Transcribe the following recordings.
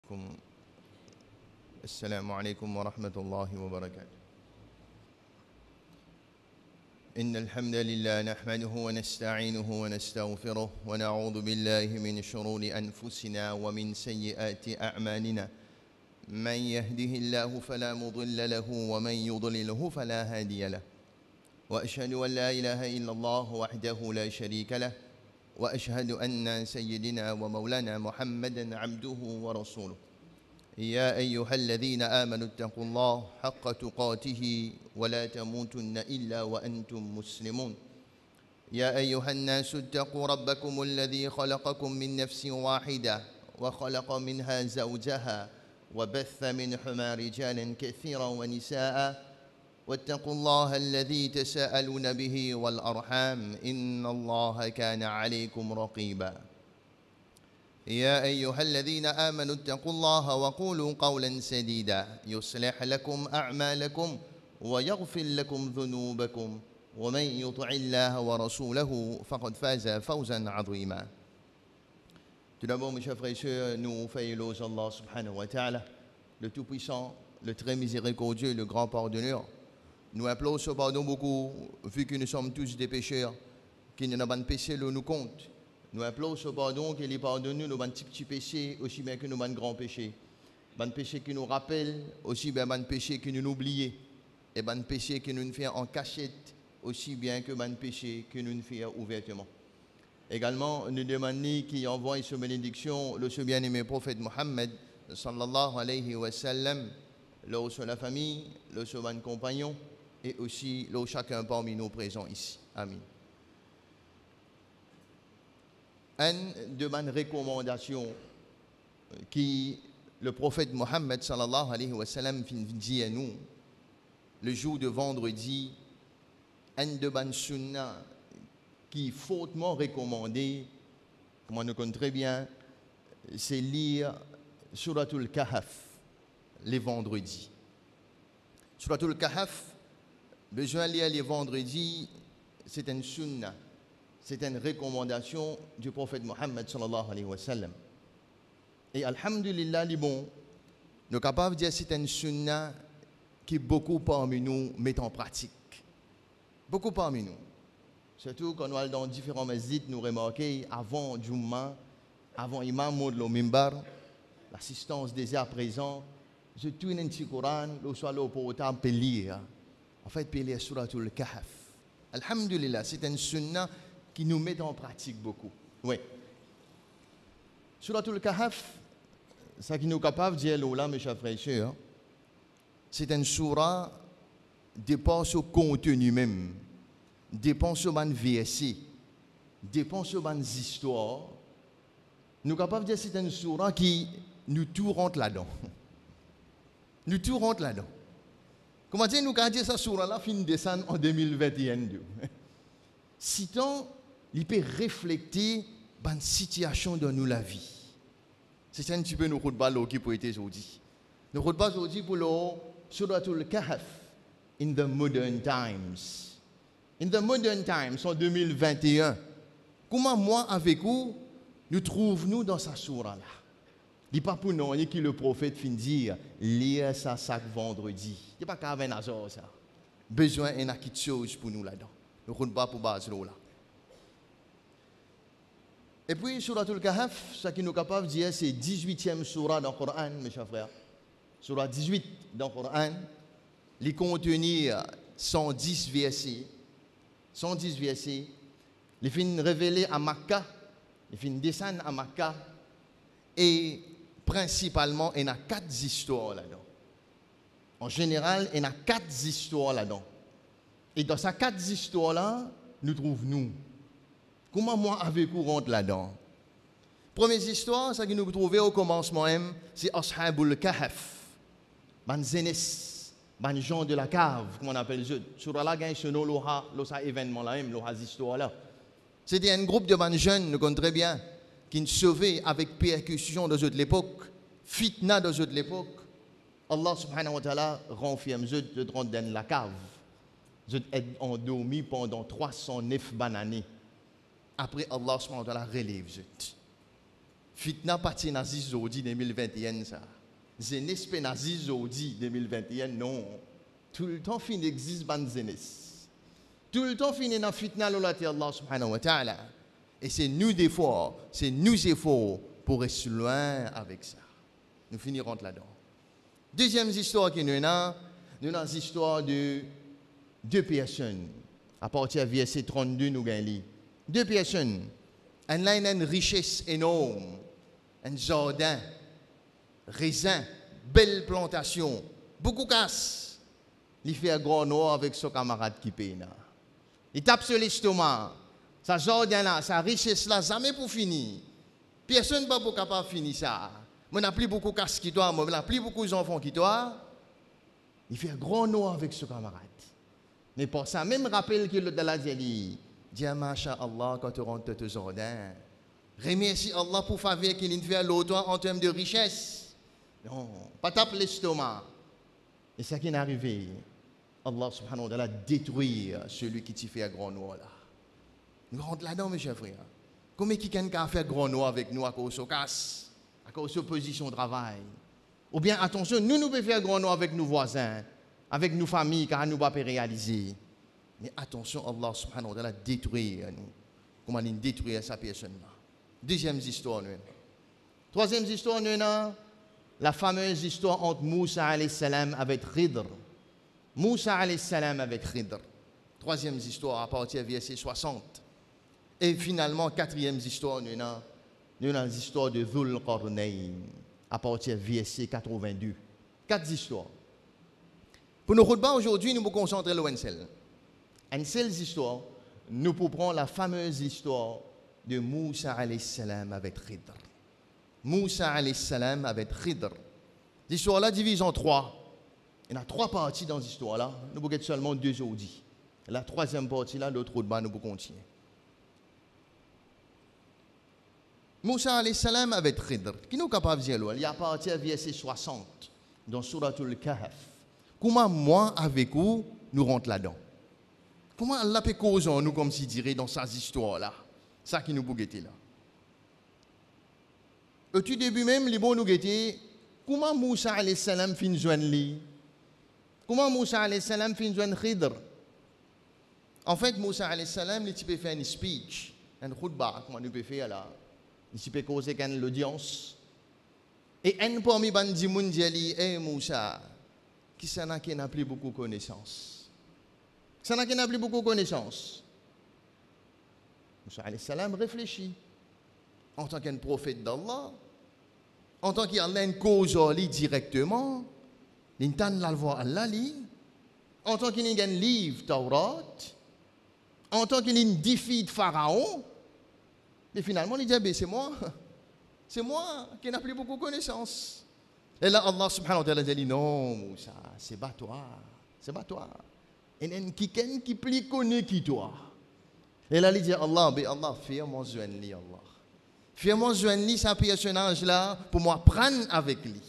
عليكم السلام عليكم ورحمة الله وبركاته. إن الحمد لله نحمده ونستعينه ونستغفره ونعوذ بالله من شرور أنفسنا ومن سيئات أعمالنا. من يهده الله فلا مضل له ومن يضلله فلا هادي له. وأشهد أن لا إله إلا الله وحده لا شريك له وأشهد أن سيدنا ومولانا محمدا عبده ورسوله. يا أيها الذين آمنوا اتقوا الله حق تقاته ولا تموتن إلا وأنتم مسلمون. يا أيها الناس اتقوا ربكم الذي خلقكم من نفس واحدة وخلق منها زوجها وبث منهما رجالا كثيرا ونساء واتقوا الله الذي تساءلون به والأرحام إن الله كان عليكم رقيبا. يا أيها الذين آمنوا اتقوا الله وقولوا قولا سديدا يصلح لكم أعمالكم ويغفر لكم ذنوبكم ومن يطع الله ورسوله فقد فاز فوزا عظيما. Tout d'abord, mes chers frères et sœurs, nous faisons éloge à Allah subhanahu wa ta'ala, le Tout-Puissant, le très miséricordieux, le grand pardonneur. Nous appelons ce pardon beaucoup, vu que nous sommes tous des pécheurs, qui n'ont pas de péché, nous compte. Nous appelons ce pardon qu'il pardonne nos petits péchés, aussi bien que nos grands péchés. Ban péchés qui nous rappellent, aussi bien ban péchés qui nous oublient. Et ban péchés qui nous fait en cachette, aussi bien que ban péchés que nous fait ouvertement. Également, nous demandons qui envoie cette bénédiction, le bien-aimé prophète Mohammed, sallallahu alayhi wa sallam, là sur la famille, là sur les compagnons, et aussi là chacun parmi nous présents ici. Amin. Une de mes recommandations qui le prophète Mohammed sallallahu alayhi wa sallam dit à nous, le jour de vendredi, une de mes sunnah qui est fortement recommandé, comme on le connaît très bien, c'est lire Suratul Kahf les vendredis. Suratul Kahf, besoin de lire les vendredis, c'est une sunnah, c'est une recommandation du prophète Mohammed sallallahu alayhi wa sallam. Et alhamdulillah, nous sommes capables de dire que c'est une sunnah qui beaucoup parmi nous mettent en pratique. Beaucoup parmi nous. Surtout quand nous allons dans différents masjids, nous remarquons avant Jumma, avant Imam Moud le Mimbar, l'assistance déjà présent, je tourne un petit Coran, le soir le portable peut lire. En fait, peut lire Suratul Kahf. Alhamdulillah, c'est une sunnah qui nous met en pratique beaucoup. Oui. Suratul Kahf, ce qui nous est capable de dire là, mes chers frères et sœurs, c'est une surah dépend sur le contenu même. Dépend sur les versets, dépend sur les histoires. Nous sommes capables de dire que c'est une surah qui nous tout rentre là-dedans. Nous tout rentre là-dedans. Comment dire, nous avons dit que cette surah-là finit de descendre en 2021. Si tant, il peut refléter la situation dans nous la vie. C'est ça un petit peu nos khutbah qui peut être aujourd'hui. Nos khutbah aujourd'hui pour le Suratul Kahf in the modern times. In the modern times, en 2021, comment moi avec vous, nous trouvons-nous dans sa surah-là? Il n'est pas pour nous que le prophète finit de dire, lire ça chaque vendredi. Il n'est pas qu'à un hasard ça. Besoin d'une quelque chose pour nous là-dedans. Nous ne pas pour base là. Et puis, Suratul Kahf, ce qui nous est capable de dire, c'est 18e surah dans le Coran, mes chers frères. Surah 18 dans le Coran, il contient 110 versets. 110 versets, les films révélés à Makkah, les films descendent à Makkah, et principalement, il y a 4 histoires là-dedans. En général, il y a 4 histoires là-dedans. Et dans ces 4 histoires-là, nous trouvons-nous. Comment moi, avec vous, rentre là-dedans? Première histoire, ce que nous trouvons au commencement, c'est Ashabul Kahf, ban Zénès. Les gens de la cave, comme on appelle eux. Sur la gagne, ce nom, l'oha événement là, l'oha histoire là. C'était un groupe de jeunes, nous connaissons très bien, qui nous sauvaient avec percussion de l'époque, fitna de l'époque. Allah subhanahu wa ta'ala renferme eux dans la cave. Ils ont endormi pendant 309 années. Après, Allah subhanahu wa ta'ala relève eux. fitna parti nazi zodi 2021 ça. Zenes pe nazi zodi 2021 non. Tout le temps fin existe ban zenes. Tout le temps fin dans fitna lolati Allah subhanahu wa ta'ala. Et c'est nous efforts pour rester loin avec ça. Nous finirons là-dedans. Deuxième histoire que nous avons l'histoire de deux personnes. À partir du verset 32, nous avons deux personnes. Elle a une richesse énorme, un jardin, raisin, belle plantation, beaucoup de casse. Il fait un grand noir avec son camarade qui paye. Il tape sur l'estomac. Sa jardin là, sa richesse là, jamais pour finir. Personne n'est pas capable de finir ça. On n'a plus beaucoup de casse qui toi, on n'a plus beaucoup d'enfants qui toi. Il fait un grand noir avec son camarade. Mais pour ça, même rappel que le Dalai dit, dis Masha'Allah quand tu rentres dans ton jardin. Remercie Allah pour faveur qu'il fait à l'autre en termes de richesse. Non, pas tape l'estomac. Et ça qui est arrivé, Allah subhanahu wa ta'ala détruit celui qui t'y fait un grand noir là. Nous rentrons là-dedans, mes chers frères. Combien quelqu'un a fait un grand noir avec nous à cause de casse, à cause de position de travail? Ou bien, attention, nous pouvons faire un grand noir avec nos voisins, avec nos familles, car nous ne pouvons pas réaliser. Mais attention, Allah subhanahu wa ta'ala détruit nous. Comment il détruit sa personne-là. Deuxième histoire, nous. Troisième histoire, nous, la fameuse histoire entre Moussa alayhi salam avec Khidr. Moussa alayhi salam avec Khidr. Troisième histoire à partir du verset 60. Et finalement, quatrième histoire, nous avons l'histoire de Dhul Qarnayn à partir du verset 82. Quatre histoires. Pour nos khutbahs aujourd'hui, nous nous concentrons sur une seule histoire. Nous prendre la fameuse histoire de Moussa alayhi salam avec Khidr. Moussa alayhi salam avec Khidr. L'histoire-là divise en trois. Il y a trois parties dans cette histoire-là. Nous pouvons être seulement deux aujourd'hui. La troisième partie, là, l'autre khutbah, nous pouvons continuer. Moussa alayhi salam avec Khidr. Qui nous capable de dire là? Il y a à partir du verset 60 dans Suratul Kahf. Comment moi avec vous nous rentrons là-dedans? Comment Allah peut causer en nous comme s'il dirait dans sa histoire-là? Ça qui nous peut guetter là. Au tout début même, les bons nous guetter. Comment Moussa alayhi salam fin joindre lui? Comment Moussa alayhi salam fin joindre Khidr? En fait, Moussa alayhi salam, il peut faire une speech, un khutbah, comment nous peut faire là? Il peut causer l'audience. Et un parmi les bandits dit, eh Moussa, qui ça n'a plus beaucoup de connaissances? Ça n'a plus beaucoup de connaissances. Moussa alayhi salam réfléchit. En tant qu'un prophète d'Allah, en tant qu'il a une cause directement, il entend la voix Allah, en tant qu'il a un livre Taurat, en tant qu'il a une défi de Pharaon, et finalement il dit, c'est moi qui n'ai plus beaucoup de connaissances. Et là Allah subhanahu wa ta'ala dit, non Moussa, c'est pas toi. Il y a quelqu'un qui plus connu que toi. Et là il dit, Allah, fais-moi joindre Allah. Fais-moi joindre ce personnage-là pour moi prendre avec lui.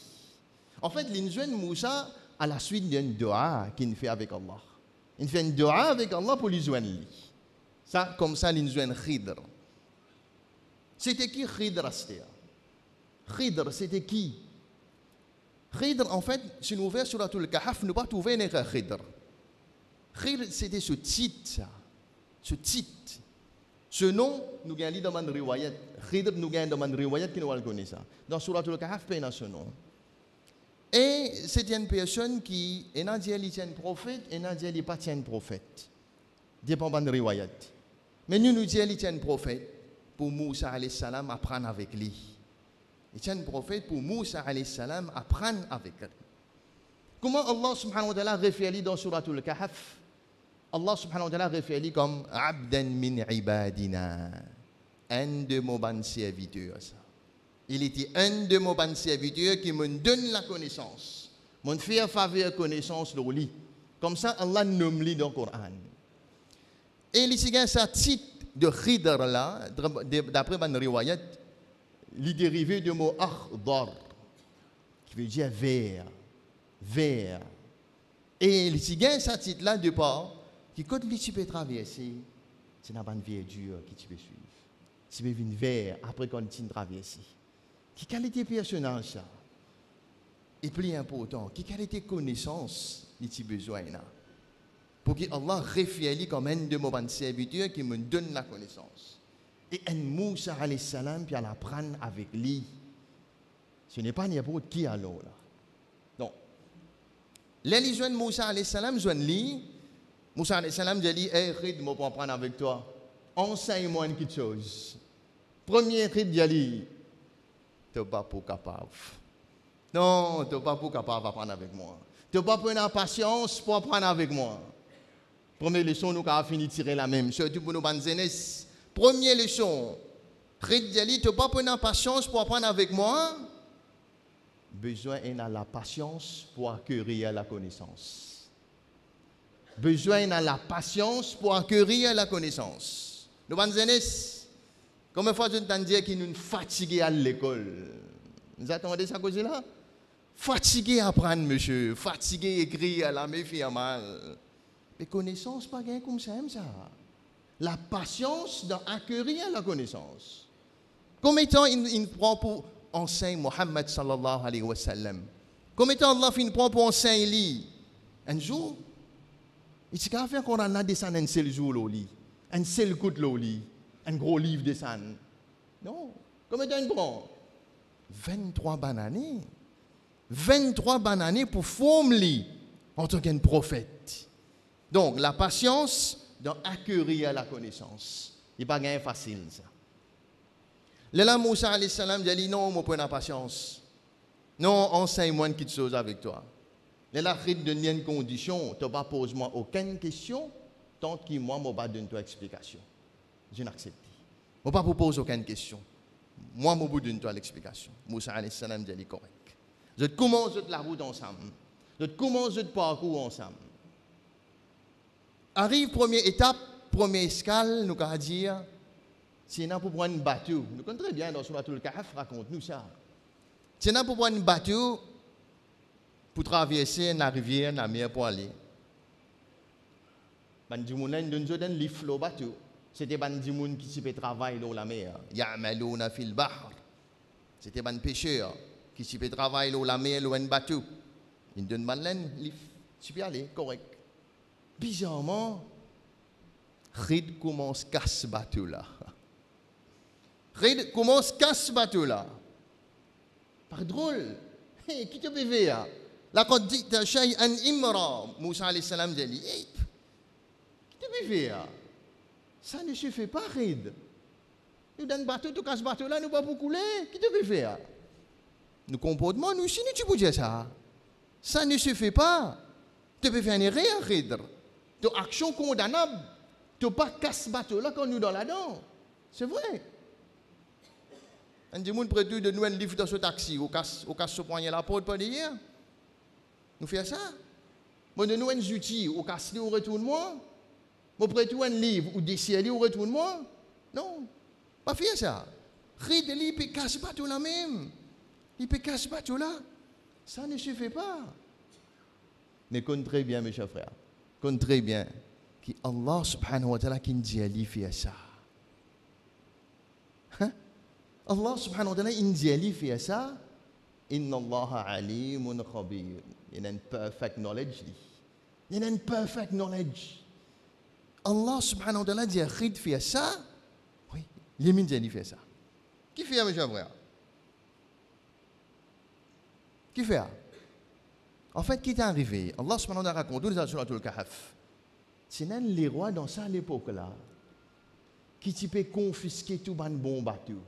En fait, il joint Moussa à la suite d'une dua qu'il fait avec Allah. Il fait une dua avec Allah pour lui joindre lui. Ça, comme ça, il joint Khidr. C'était qui Khidr? Khidr, c'était qui? Khidr, en fait, si nous ouvrons sur Suratul Kahf, nous ne pouvons pas trouver un Khidr. Khidr, c'était ce titre. Ce nom, nous avons dans le riwayat. Khidr, nous avons dans le riwayat qui nous connaît ça. Dans Suratul Kahf, il y a ce nom. Et c'est une personne qui est un prophète et un pas un prophète. Dépend de riwayat. Mais nous disons qu'il est un prophète pour Moussa alayhi salam apprendre avec lui. Il est un prophète pour Moussa alayhi salam apprendre avec lui. Comment Allah subhanahu wa ta'ala réfère dans Suratul Kahf? Allah subhanahu wa ta'ala réfère comme Abdan min ibadina. Un de nos bons serviteurs. Il était un de nos bons serviteurs qui me donne la connaissance. Me fait faveur connaissance de lui. Comme ça, Allah nomme lui dans le Coran. Et il y a ce titre de Khidr là, d'après Ban Riwayat, il est dérivé du mot Akhdar, qui veut dire vert. Et il y a ce titre là de part, qui quand tu peux traverser, c'est une bonne verdure qui tu peux suivre. Tu peux venir vert après quand tu traverses. Qui qualité personnage ça? Et plus important, qui qualité connaissance il besoin là? Pour que Allah réfère comme un de mes serviteurs qui me donne la connaissance. Et un Moussa alayhi salam puis elle apprendre avec lui. Ce n'est pas n'importe qui alors là. Donc, les jeunes Moussa alayhi salam jeunes lui, Moussa alayhi salam dit hey Rid, moi pour apprendre avec toi. Enseigne-moi une petite chose. Premier Rid dit tu n'es pas pour capable. Non, tu n'es pas pour capable d'apprendre avec moi. Tu n'es pas pour la patience pour apprendre avec moi. Première leçon, nous avons fini de tirer la même. Surtout pour nos bandes jeunesse. Première leçon. Rid dit tu n'es pas pour la patience pour apprendre avec moi. Besoin de la patience pour acquérir la connaissance. Besoin de la patience pour acquérir la connaissance. Nos bandes jeunesse. Combien de fois je t'en dis qu'ils nous fatigués à l'école? Vous attendez ça cause là? Fatigué à apprendre, monsieur. Fatigué à écrire à la méfie mal. Mais connaissance, pas gain comme ça. La patience d'acquérir la connaissance. Combien de temps il prend pour enseigner Mohammed sallallahu alayhi wa sallam? Combien de temps Allah prend pour enseigner lui? Un jour? Il s'est fait qu'on a descendu un seul jour au lit. Un seul coup de lit. Un gros livre de ça. Non. Combien de temps il prend? 23 bananes. 23 bananes pour former en tant qu'un prophète. Donc, la patience d'acquérir la connaissance. Il n'est pas facile, ça. Là, Moussa alayhi salam dit non, je prends la patience. Non, enseigne-moi une petite chose avec toi. Là, il donne une condition. Tu ne vas pas poser moi aucune question tant que moi, je ne vais pas donner toi explication. Je n'accepte pas. Je ne vais pas vous poser aucune question. Moi, je vous donne toi l'explication. Moussa alayhi salam dit correct. Je commence la route ensemble. Je commence le parcours ensemble. Arrive première étape, première escale, nous allons dire, c'est pour prendre un bateau. Nous connaissons très bien dans ce bateau, le Kahf raconte-nous ça. C'est pour prendre un bateau pour traverser la rivière, la mer pour aller. Bandimouna donne un livre au bateau. C'était bandimoun qui s'y fait travailler dans la mer. Ya'maluna fil bahr. C'était ban pêcheur qui s'y fait travailler dans la mer, dans un bateau. Il donne un livre. Tu peux aller, correct. Bizarrement, Rid commence à casser ce bateau-là. Rid commence à casser ce bateau-là. Pas drôle. Hey, qui te peut faire? Là, quand dit shay'an imra, Moussa alayhi salam dit, hey, qui te peut faire? Ça ne se fait pas, Rid. Nous dans le bateau, tu casses ce bateau-là, nous ne pouvons pas couler. Qui te peut faire? Nous comportements, nous, si tu peux dire ça. Ça ne se fait pas. Tu peux faire une erreur, Rid. Tu as action condamnable. Tu ne peux pas casser ce bateau-là quand nous sommes dans la dent. C'est vrai. On dit, nous prêtons de nous un livre dans ce taxi. On casse ce poignet la porte, pas d'hier. Nous faisons ça. Nous donnons un outil. On casse le retournement. Nous prêtons un livre ou des ciels au retournement. Non. Pas faire ça. Rid, il peut casser ce bateau-là même. Il peut casser ce bateau-là. Ça ne se fait pas. Mais compte très bien, mes chers frères. Compte très bien que Allah subhanahu wa ta'ala qui dit à fait ça. Hein? Allah subhanahu wa ta'ala il dit à fait ça. Inna Allah alimun khabir. Il y a une perfect knowledge. Il y a une perfect knowledge. Allah subhanahu wa ta'ala dit à Rid fait ça. Oui, il dit à fait ça. Qui fait, mes chers frères? Qui fait? En fait, qui est arrivé? Allah subhanahu wa ta'ala raconte dans Surah Al-Kahf. C'est les rois dans ça à l'époque-là qui peut confisquer tout ban bon bateau.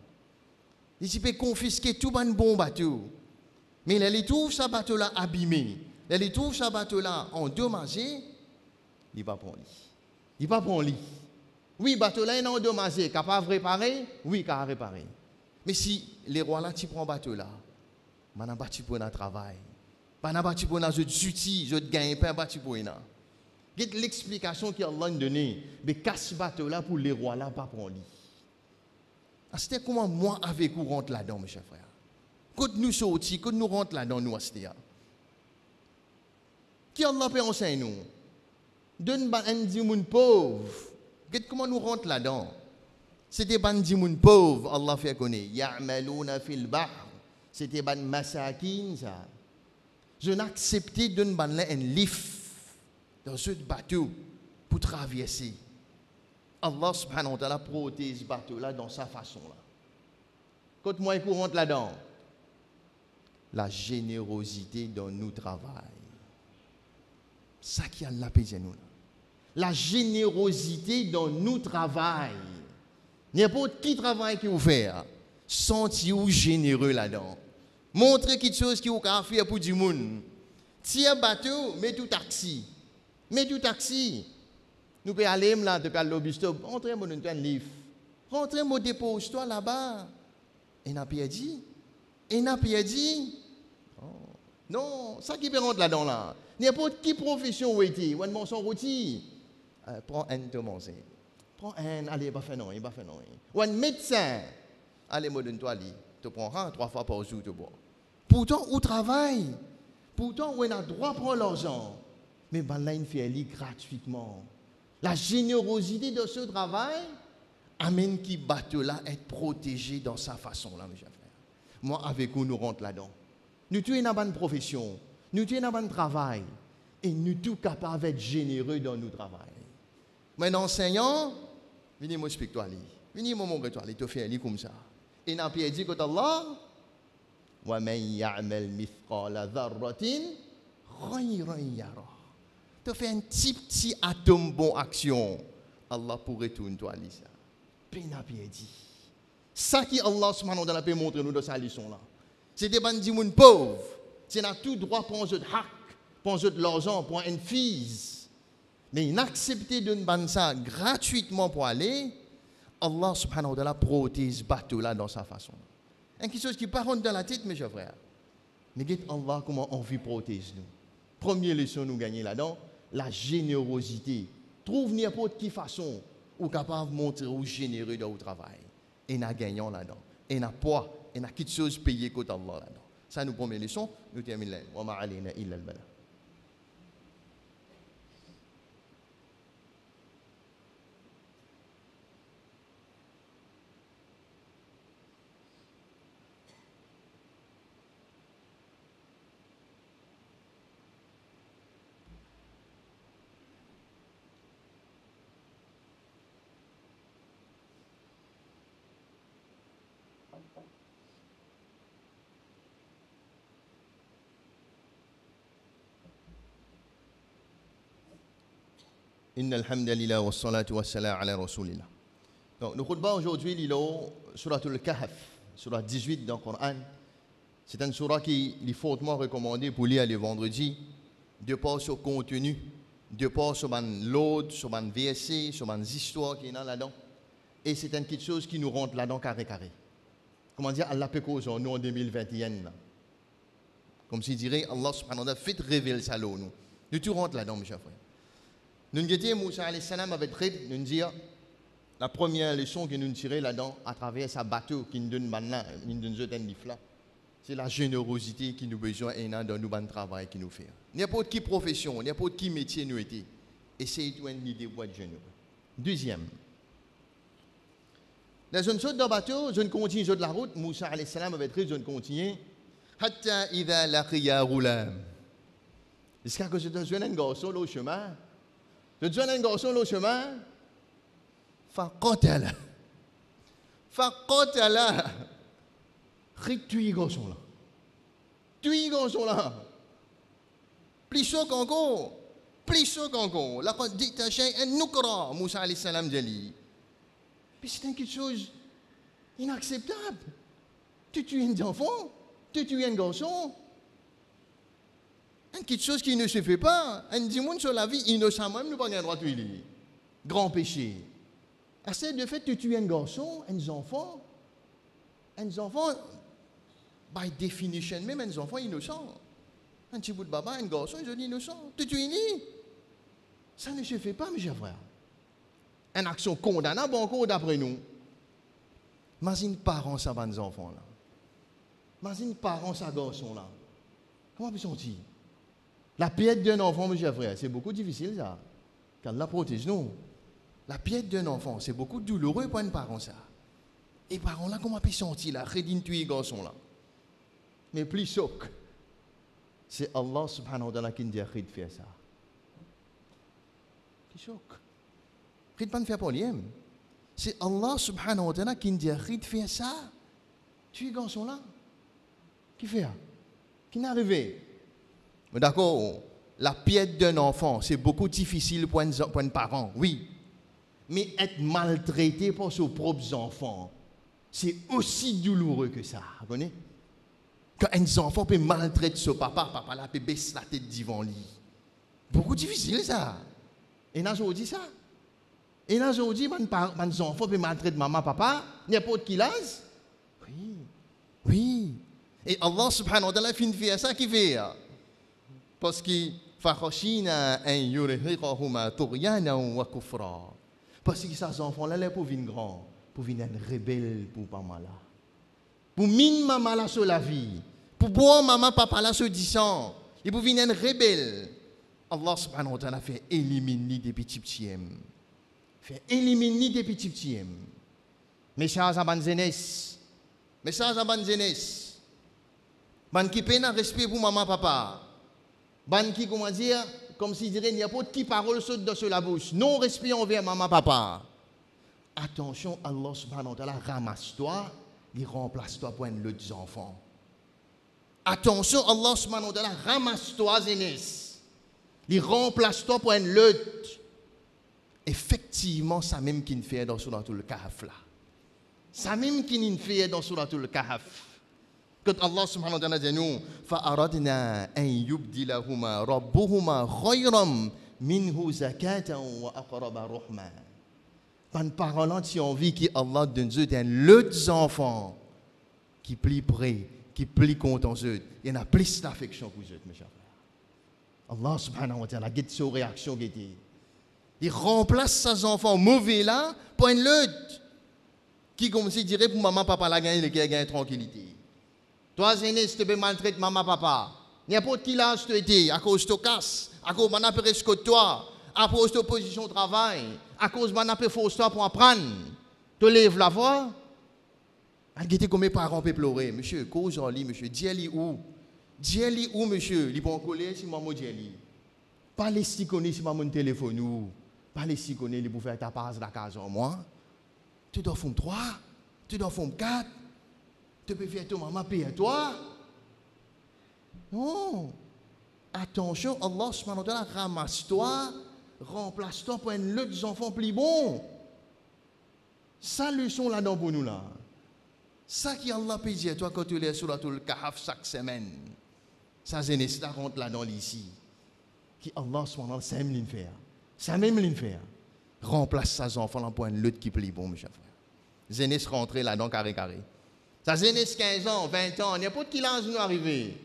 Ils peut confisquer tout ban bon bateau. Mais ils trouvent ce bateau-là abîmé. Ils trouvent ce bateau-là endommagé. Il ne va pas prendre. Il ne va pas prendre. Oui, bateau-là est endommagé. Capable de réparer? Oui, capable de réparer. Mais si les rois-là, tu prends bateau-là, ils n'ont pas pour un travail. Pas n'importe pour nous outils, je gagne pas n'importe pour nous. L'explication qu'Allah a donnée, mais casse bateau là pour les rois là pas prendre. C'était comment moi avec vous rentre là-dedans, mes chers frères. Quand nous sortis, quand nous rentre là-dedans, nous c'était. Qui Allah peut enseigner nous? Donne bandi moun pauvre. Comment nous rentre là-dedans? C'était bandi moun pauvre, Allah fait connaître. Ya'maluna fil bahr. C'était ban masakin ça. Je n'acceptais d'une ban un lift dans ce bateau pour traverser. Allah subhanahu wa ta'ala protège ce bateau là dans sa façon là. Quand moi je rentre là-dedans, la générosité dans nos travail. Ça qui a la paix nous. La générosité dans nos travail. N'importe qui travail que vous faites, sentez-vous généreux là-dedans. Montrez quelque chose qui vous a fait pour du monde. Tiens bateau, mets tout taxi. Mets tout taxi. Nous pouvons aller là, depuis le lobby stop. Rentrez-moi dans un livre. Rentrez-moi dépose-toi là-bas. Et n'a pas dit. Et n'a pas dit. Non, ça qui peut rentrer là-dedans là. N'importe qui profession où était, ou un son rôti. Prends un de manger. Prends un, allez, pas faire non, il va faire non. Ou un médecin. Allez, moi donne-toi lit. Tu prends 3 fois par jour, tu bois. Pourtant, on travaille. Pourtant, on a droit à prendre l'argent. Mais ben là, il fait aller gratuitement. La générosité de ce travail amène qui bateau là être protégé dans sa façon là, mes chers frères. Moi, avec vous, nous rentrons là-dedans. Nous sommes dans une bonne profession, nous sommes dans un bon travail, et nous sommes capables d'être généreux dans notre travail. Mais enseignant, venez moi expliquer toi, venez moi montrer toi, tu fais comme ça. Et n'a pas dit que Allah, wa man ya'mal mithqala dharratin khayran yara. Tu fais un petit atome bon action, Allah pourrait tourner toi ça. Puis n'a pas dit. Ça qui Allah subhanahu wa ta'ala peut montrer nous dans sa leçon là. C'est des bandits moun pauvres. C'est n'a tout droit pour un jeu de hack, pour un jeu de l'argent, pour une fille. Mais ils acceptent de nous ça gratuitement pour aller. Allah subhanahu wa ta'ala protège ce bateau là dans sa façon. Et quelque chose qui part dans la tête, mes chers frères. Mais dites Allah comment on vit protéger nous. Première leçon nous gagner là-dedans, la générosité. Trouve n'importe quelle façon ou capable de montrer ou généreux dans le travail. Et nous gagnons là-dedans. Et nous poids. Et nous quelque chose payé contre Allah là-dedans. Ça nous première leçon, nous terminons là. Wa ma alayna illa al-bala. Inna alhamdulillah wa salatu wa salam ala rasulillah. Donc, le khutbah aujourd'hui, il est surat al-Kahf, surat 18 dans le Coran. C'est une surat qui est fortement recommandée pour lire le vendredi, de par son contenu, de par son l'autre, son verset, son histoire qui est là-dedans. Et c'est une petite chose qui nous rentre là-dedans carré. Comment dire, Allah peut causer nous en 2021. Là. Comme s'il dirait, Allah subhanahu wa ta'ala fait révéler ça nous. Nous tout rentre là-dedans, mes chers frères. Nous disons, Moussa alayhi salam avait traité, nous disons, la première leçon que nous tirons là-dedans, à travers sa bateau qui nous donne maintenant, nous donne un livre là, c'est la générosité qui nous besoin dans nos bons travail qui nous fait. N'importe quelle profession, n'importe quel métier nous était, essayez de une idée pour être généreux. Deuxième, dans une sorte de bateau, je continue de la route, Moussa alayhi salam avait traité, je continue, hatta idha laqiya ghulam. Jusqu'à que je te donne un garçon au chemin. Je donne un garçon au chemin. Faqatala. Tuer garçon là. Tuer garçon là. Plus chaud qu'encore. Plus chaud qu'encore. Là, quand dit un chien, un nukra, Moussa alayhi salam jali. Puis c'est quelque chose inacceptable. Tu tues un enfant, tu tues un garçon. Quelque chose qui ne se fait pas. Un dimanche sur la vie innocent, même nous pas le droit de tuer. Grand péché. Assez de fait, tu tues un garçon, un enfant, by definition, même un enfant innocent. Un petit bout de baba, un garçon, ils sont innocents. Tu tues ni. Ça ne se fait pas, mes chers frères. Une action condamnable encore d'après nous. Imagine parents ça va des enfants là. Imagine parents ça garçon là. Comment peut-on dire? La perte d'un enfant, mes chers frères, c'est beaucoup difficile ça. Car la protège nous. La perte d'un enfant, c'est beaucoup douloureux pour un parent ça. Et parents là, comment peut sentir là, redine tuer garçon là. Mais plus choc. C'est Allah subhanahu wa ta'ala qui nous dit de faire ça. Plus choc. Rid pas de faire problème. C'est Allah subhanahu wa ta'ala qui nous dit de faire ça. Tu es garçon là. Qui fait ça? Qui n'est arrivé? D'accord. La pièce d'un enfant, c'est beaucoup difficile pour un parent, oui. Mais être maltraité par ses propres enfants, c'est aussi douloureux que ça. Vous connaissez? Quand un enfant peut maltraiter son papa, papa là peut baisser la tête devant lui. Beaucoup difficile ça. Et là, je dis ça. Et là, je dis, mes enfants peuvent maltraiter maman, papa, n'importe qui l'âge. Oui. Oui. Et Allah subhanahu wa ta'ala fait ça qui fait. Parce que فَخَشِينَا أَن يُرْهِقَهُمَا طُغْيَانًا وَكُفْرًا. Parce que ces enfants-là, ils pour venir grand, pour venir rebelle pour maman là. Pour mine maman là sur la vie. Pour boire maman, papa là sur 10 ans. Et pour venir rebelle. Allah subhanahu wa ta'ala fait éliminer des petits petits. Fait éliminer des petits petits. Mes chers amis jeunesse. Mes chers amis jeunesse. Ban qui peine à respect pour maman, papa. Ban qui, comment dire, comme si dirait, il n'y a pas de qui parole saute dans la bouche. Non respect envers maman, papa. Attention, Allah subhanahu wa ta'ala ramasse-toi, il remplace-toi pour un autre enfant. Attention, Allah subhanahu wa ta'ala ramasse-toi, jeunesse. Il remplace-toi pour un autre. Effectivement, ça même qu'il fait dans Suratul Kahf là. Ça même qu'il fait dans Suratul Kahf. Quand Allah subhanahu wa ta'ala dit nous, فَأَرَدْنَا أَن يُبْدِلَهُمَا رَبُّهُمَا خَيْرًا مِنْهُ زَكَاةً وَأَقْرَبَ رُحْمًا. Par parole qui envie que Allah donne un autre enfant qui plie près, qui plie content eux. Il y en a plus d'affection pour eux, mes chers frères. Allah subhanahu wa ta'ala guette sa réaction qui était. Il remplace ses enfants mauvais là pour un autre qui comme si dirait pour maman papa la gagne qui a gagné tranquillité. Toi, jeunesse, tu peux maltraiter maman, papa. N'importe qui l'âge tu étais, à cause de casse, à cause de mon appel de toi, à cause de ta position de travail, à cause de mon appel force toi pour apprendre. Tu lèves la voix. Regardez comme mes parents peuvent pleurer. Monsieur, cause en lit, monsieur. Dis-lui où? Dis-lui où, monsieur? Il peut en coller si maman dis-lui. Pas les si connaît si maman téléphone ou. Pas les si connaît, il peut faire ta passe la case en moi. Tu dois faire 3, tu dois faire 4. Tu peux faire ton maman payer à toi. Non. Attention, Allah subhanahu wa ta'ala ramasse-toi, remplace-toi pour un autre enfant plus bon. Ça leçon là-dedans pour nous là. Ça qui Allah peut dire toi quand tu es sur la Kahf chaque semaine. Ça jeunesse là rentre là-dedans ici. Qui Allah subhanahu wa ta'ala ça même l'in faire. Ça même l'in faire. Remplace ces enfants là pour un autre qui plus bon mes chers frères. Jeunesse rentrer là-dedans carré. Ça jeunesse 15 ans, 20 ans, n'importe qui l'âge nous arriver.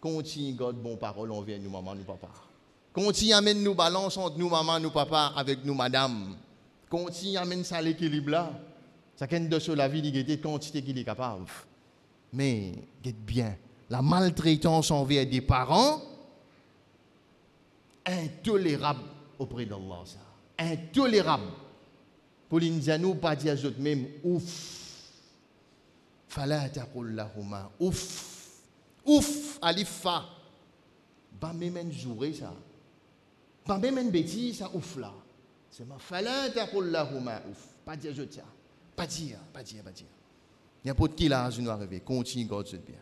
Continue, God, bon parole envers nous, maman, nous, papa. Continue, amène nous balance entre nous, maman, nous, papa, avec nous, madame. Continue, amène ça l'équilibre là. Ça qu'est de sur la vie, il y a quantité qu'il est capable. Mais, guette bien, la maltraitance envers des parents, intolérable auprès d'Allah, ça. Intolérable. Pour nous, pas dire aux autres même, ouf. فلا تقل لهما ouf alifa pas même un jour ça pas même une bêtise ça ouf là c'est ma fala taqul lahuma ouf pas dire je tiens pas dire n'importe qui là je nous arriver continue God c'est bien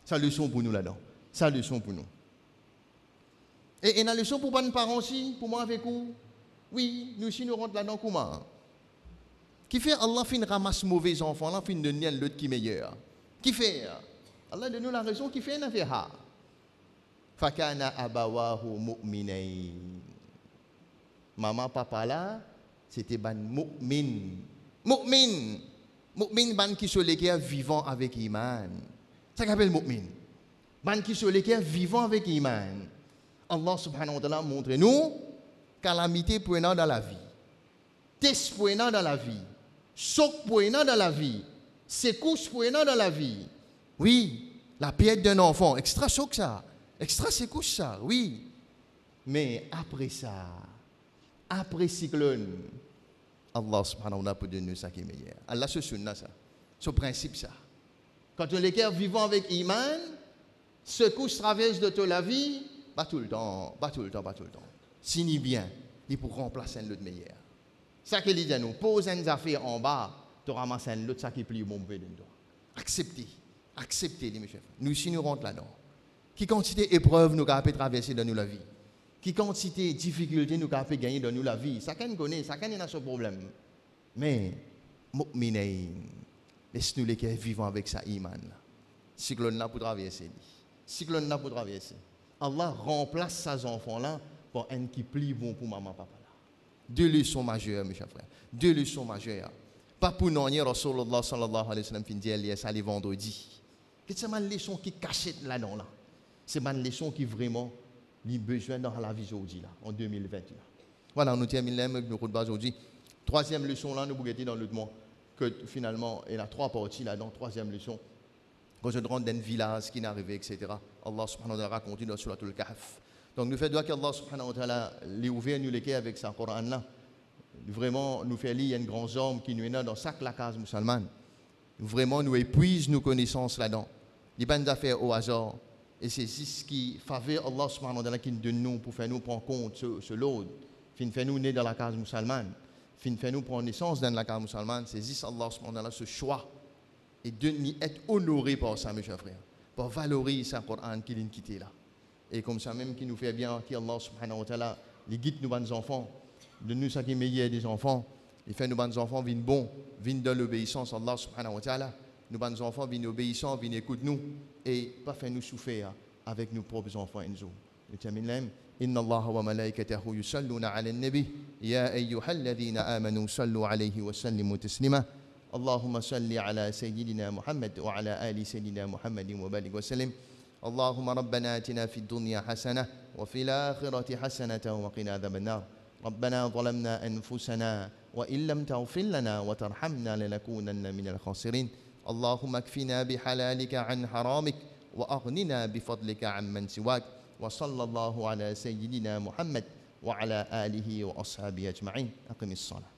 ça leçon pour nous là-dedans ça leçon pour nous et la leçon pour nos parents aussi pour moi avec vous oui nous aussi nous rentrons là-dedans comment qui fait Allah fin ramasse mauvais enfants, Allah fin donner l'autre qui est meilleur. Qui fait Allah donne nous la raison qui fait une affaire. Fakana abawahu mu'minain. Maman papa là, c'était ban mu'min. Mu'min ban qui sont les cœurs vivant avec iman. Ça s'appelle mu'min. Ban qui sont les cœurs vivant avec iman. Allah subhanahu wa ta'ala montre nous calamité prenant dans la vie. Test prenant dans la vie. Choc prenant dans la vie, secousse prenant dans la vie. Oui, la perte d'un enfant, extra choc ça, extra secousse ça, oui. Mais après ça, après cyclone, Allah subhanahu wa ta'ala peut donner ça qui est meilleur. Allah se sunna ça, ce principe ça. Quand on est cœur vivant avec Iman, secousse traverse de toute la vie, pas tout le temps. Si ni bien, il pour remplacer l'autre meilleur. Ça qu'il dit à nous, pose une affaire en bas, tu ramasses l'autre, ça qui plie bon peu de toi. Acceptez, mes chefs. Nous, si nous rentrons là-dedans, qui quantité d'épreuves nous avons traverser dans nous la vie, qui quantité de difficultés nous avons gagner dans nous la vie, ça qu'on connaît, ça qu'on a ce problème. Mais, laisse-nous les cœurs vivants avec sa iman. Cyclone là pour traverser. Allah remplace ces enfants-là par un qui plie bon pour maman, papa. Là. Deux leçons majeures, mes chers frères. Deux leçons majeures. Pas pour nous, Rasulullah sallallahu alayhi wa sallam fin dit ça les vendredis. C'est une leçon qui cache là-dedans. Là. C'est une leçon qui vraiment a besoin dans la vie aujourd'hui, là, en 2020. Là. Voilà, nous terminons avec nos base aujourd'hui. Troisième leçon, là, nous regardons dans le monde que finalement, il y a trois parties là-dedans. Troisième leçon, quand je rentre dans un village qui n'est arrivé, etc. Allah subhanahu wa ta'ala raconte dans Surat al-Kahf. Donc, nous faisons qu'Allah subhanahu wa ta'ala les ouvert nous les cœurs avec sa Coran là. Vraiment, nous fait lire un grand homme qui nous est dans chaque la case musulmane. Vraiment, nous épuise nos connaissances là-dedans. Il n'y a pas d'affaires au hasard. Et c'est ce qui faveur Allah subhanahu wa ta'ala qui nous donne nous pour faire nous prendre compte ce lot. Fin fait nous naître dans la case musulmane. Fin fait nous prendre naissance dans la case musulmane. C'est juste Allah subhanahu wa ta'ala ce choix. Et de nous être honoré par ça, mes chers frères. Pour valoriser ce Coran qu'il nous quitté là. Et comme ça même qui nous fait bien, qu'Allah subhanahu wa ta'ala les guide nous nos enfants. De nous ce qui est meilleur des enfants. Il fait nos enfants viennent bons, viennent dans l'obéissance à Allah subhanahu wa ta'ala. Nos enfants viennent obéissants, viennent écouter nous et pas faire nous souffrir avec nos propres enfants. Nous terminons. Inna Allah wa malaikatahu yusalluna ala nabi ya ayyuhalladhina amanu sallu alayhi wa sallimu taslima. اللهم صل على سيدنا محمد وعلى آل سيدنا محمد وبارك وسلم اللهم ربنا آتنا في الدنيا حسنة وفي الآخرة حسنة وقنا عذاب النار ربنا ظلمنا أنفسنا وإن لم تغفر لنا وترحمنا لنكونن من الخاسرين اللهم اكفنا بحلالك عن حرامك وأغننا بفضلك عمن سواك وصلى الله على سيدنا محمد وعلى آله وأصحابه أجمعين أقم الصلاة